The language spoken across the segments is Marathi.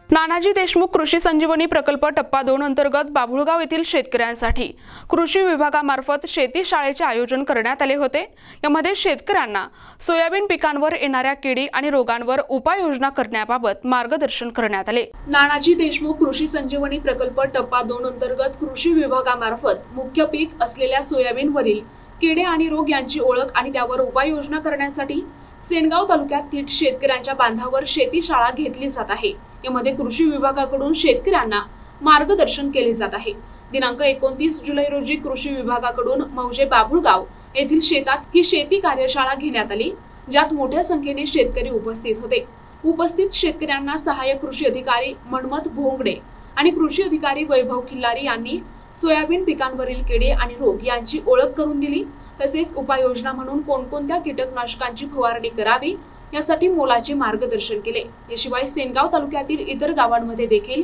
नानाजी देशमुख कृषी संजीवनी प्रकल्प टप्पा 2 अंतर्गत बाभुळगाव येथील शेतकऱ्यांसाठी कृषी विभागामार्फत शेती शाळेचे आयोजन करण्यात आले होते। यामध्ये शेतकऱ्यांना सोयाबीन पिकांवर येणाऱ्या किडी आणि रोगांवर उपाययोजना करण्याबाबत मार्गदर्शन करण्यात आले। नानाजी देशमुख कृषी संजीवनी प्रकल्प टप्पा 2 अंतर्गत कृषी विभागामार्फत मुख्य पीक असलेल्या सोयाबीनवरील किडे आणि रोग यांची ओळख आणि त्यावर उपाययोजना करण्यासाठी सेनगाव तालुक्यात थेट शेतकऱ्यांच्या बांधावर शेती शाळा घेतली जात आहे। यामध्ये कृषी विभागाकडून शेतकऱ्यांना मार्गदर्शन केले जात आहे। दिनांक 29 जुलै रोजी कृषी विभागाकडून मौजे बाभुळगाव येथील शेतात ही शेती कार्यशाळा घेण्यात आली, ज्यात मोठ्या संख्येने शेतकरी उपस्थित होते। उपस्थित शेतकऱ्यांना सहाय्यक कृषी अधिकारी मनमत घोंगडे आणि कृषी अधिकारी वैभव खिल्लारी यांनी सोयाबीन पिकांवरील किडे आणि रोग यांची ओळख करून दिली। तसेच उपाययोजना म्हणून कोणकोणत्या कीटकनाशकांची फवारणी करावी यासाठी मोलाचे मार्गदर्शन केले। याशिवाय सेनगाव तालुक्यातील इतर गावांमध्ये देखील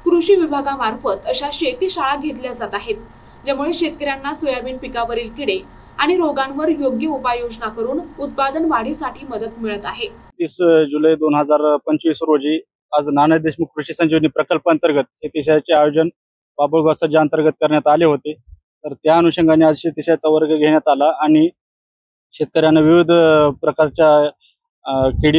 कृषी विभागामार्फत अशा शेती शाळा घेतल्या जात आहेत, ज्यामुळे शेतकऱ्यांना सोयाबीन पिकावरील किडे आणि रोगांवर योग्य उपाययोजना करून उत्पादन वाढीसाठी मदत मिळत आहे। 30 जुलै 2025 रोजी आज नानाजी देशमुख कृषी संजीवनी प्रकल्पांतर्गत शेती शाळेचे आयोजन बाभुळगाव सज्जा अंतर्गत करण्यात आले होते। तर त्या अनुषंगाने आज शेती शाळेचा वर्ग घेण्यात आला आणि शेतकऱ्यांना विविध प्रकारच्या कीड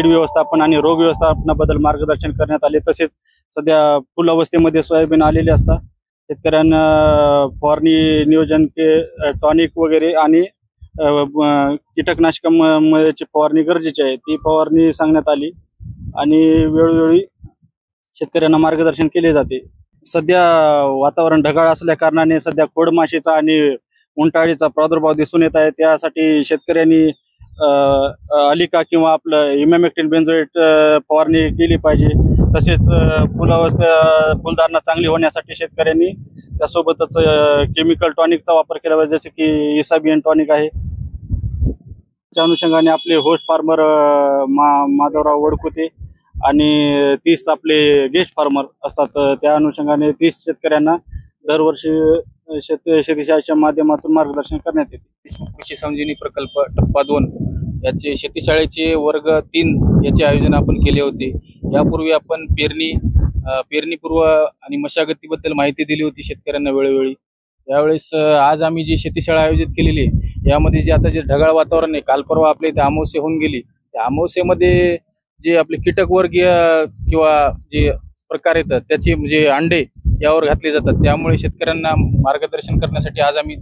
व्यवस्थापन आणि रोग व्यवस्थापनाबद्दल मार्गदर्शन करण्यात आले। तसेच सध्या फुल अवस्थेमध्ये सोयाबीन आलेले असतात, शेतकऱ्यांना फवारणी नियोजन टॉनिक वगैरे आणि कीटकनाशकांची फवारणी गरजेची आहे, ती फवारणी सांगण्यात आली आणि वेळोवेळी शेतकऱ्यांना मार्गदर्शन केले जाते। सध्या वातावरण ढगाळ असल्या कारणाने सध्या खोडमाशीचा आणि उंटाळीचा प्रादुर्भाव दिसून येत आहे। त्यासाठी शेतकऱ्यांनी अलिका किंवा आपलं इमॅमेक्टिन बेंझोएट फवारणी केली पाहिजे। तसेच फुलधारणा चांगली होण्यासाठी शेतकऱ्यांनी त्यासोबतच केमिकल टॉनिकचा वापर केला पाहिजे, जसे की इसाबियन टॉनिक आहे। त्या अनुषंगाने आपले होस्ट फार्मर माधवराव वडकुते आणि 30 आपले गेस्ट फार्मर असतात, त्या अनुषंगाने 30 शेतकऱ्यांना दरवर्षी शेती शाळेच्या माध्यमातून मार्गदर्शन करण्यात येते। देशमुख कृषी संजीवनी प्रकल्प टप्पा 2 याचे शेती शाळेचे वर्ग 3 याचे आयोजन आपण केले होते। यापूर्वी आपण पेरणीपूर्व आणि मशागतीबद्दल माहिती दिली होती शेतकऱ्यांना वेळोवेळी। यावेळेस आज आम्ही जी शेती शाळा आयोजित केलेली आहे, यामध्ये जे आता जे ढगाळ वातावरण आहे, काल परवा आपल्या इथे अमावस्या होऊन गेली, त्या अमावस्येमध्ये जे आपले कीटकवर्गीय किंवा जे प्रकार येतात त्याचे म्हणजे अंडे यावर घातले जातात। त्यामुळे शेतकऱ्यांना मार्गदर्शन करण्यासाठी आज आम्ही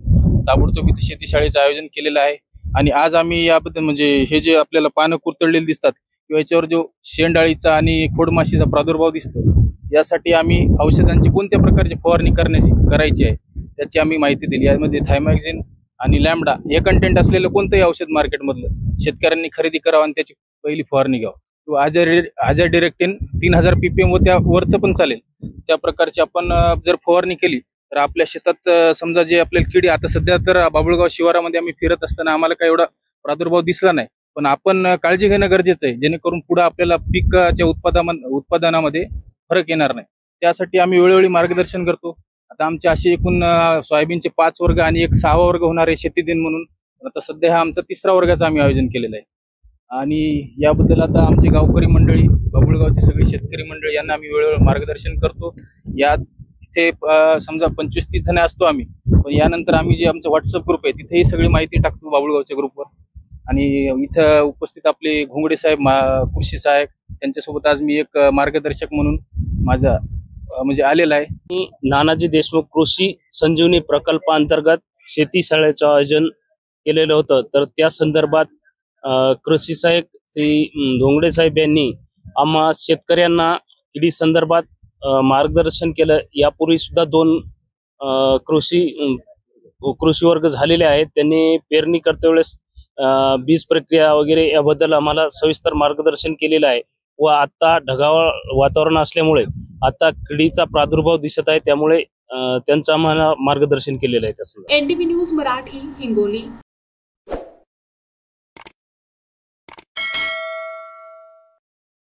ताबडतोब इथे शेती शाळेचं आयोजन केलेलं आहे। आणि आज आम्ही याबद्दल म्हणजे हे जे आपल्याला पानं कुरतडलेली दिसतात किंवा याच्यावर जो शेंडाळीचा आणि खोडमाशीचा प्रादुर्भाव दिसतो, यासाठी आम्ही औषधांची कोणत्या प्रकारची फवारणी करायची आहे त्याची आम्ही माहिती दिली। यामध्ये थायमॅक्झिन आणि लॅम्बडा हे कंटेंट असलेलं कोणतंही औषध मार्केटमधलं शेतकऱ्यांनी खरेदी करावं आणि त्याची पहिली फवारणी घ्यावं। किंवा आजाडिरेक्टिन 3000 ppm व त्यावरचं पण चालेल, त्या प्रकारची आपण जर फवारणी केली तर आपल्या शेतात समजा जे आपल्याला किडी, आता सध्या तर बाभुळगाव शिवारामध्ये आम्ही फिरत असताना आम्हाला काही एवढा प्रादुर्भाव दिसला नाही, पण आपण काळजी घेणं गरजेचं आहे, जेणेकरून पुढे आपल्याला पिकाच्या उत्पादनामध्ये फरक येणार नाही। त्यासाठी आम्ही वेळोवेळी मार्गदर्शन करतो। आता आमचे असे एकूण सोयाबीनचे 5 वर्ग आणि एक 6वा वर्ग होणार आहे शेती दिन म्हणून। आता सध्या हा आमचा 3रा वर्गाचं आम्ही आयोजन केलेलं आहे आणि याबद्दल आता आमची गावकरी मंडळी, बाभुळगावची सगळी शेतकरी मंडळी यांना आम्ही वेळोवेळी मार्गदर्शन करतो। यात इथे समजा 25-30 जण असतो आम्ही, पण यानंतर आम्ही जे आमचं व्हॉट्सअप ग्रुप आहे तिथेही सगळी माहिती टाकतो बाभुळगावच्या ग्रुपवर। आणि इथं उपस्थित आपले घोंगडे साहेब कृषी सहाय्यक, त्यांच्यासोबत आज मी एक मार्गदर्शक म्हणून माझा म्हणजे आलेला आहे। नानाजी देशमुख कृषी संजीवनी प्रकल्पांतर्गत शेती शाळेचं आयोजन केलेलं होतं, तर त्या संदर्भात कृषी सहाय्यक श्री घोंगडे साहेब यांनी आम्हा शेतकऱ्यांना किडी संदर्भात मार्गदर्शन केलं। यापूर्वी सुद्धा 2 कृषी वर्ग झालेले आहेत, त्यांनी पेरणी करते वेळेस बीज प्रक्रिया वगैरे याबद्दल आम्हाला सविस्तर मार्गदर्शन केलेलं आहे। व आता ढगाळ वातावरण असल्यामुळे आता किडीचा प्रादुर्भाव दिसत आहे, त्यामुळे त्यांचं आम्हाला मार्गदर्शन केलेलं आहे। NTV news Marathi, Hingoli.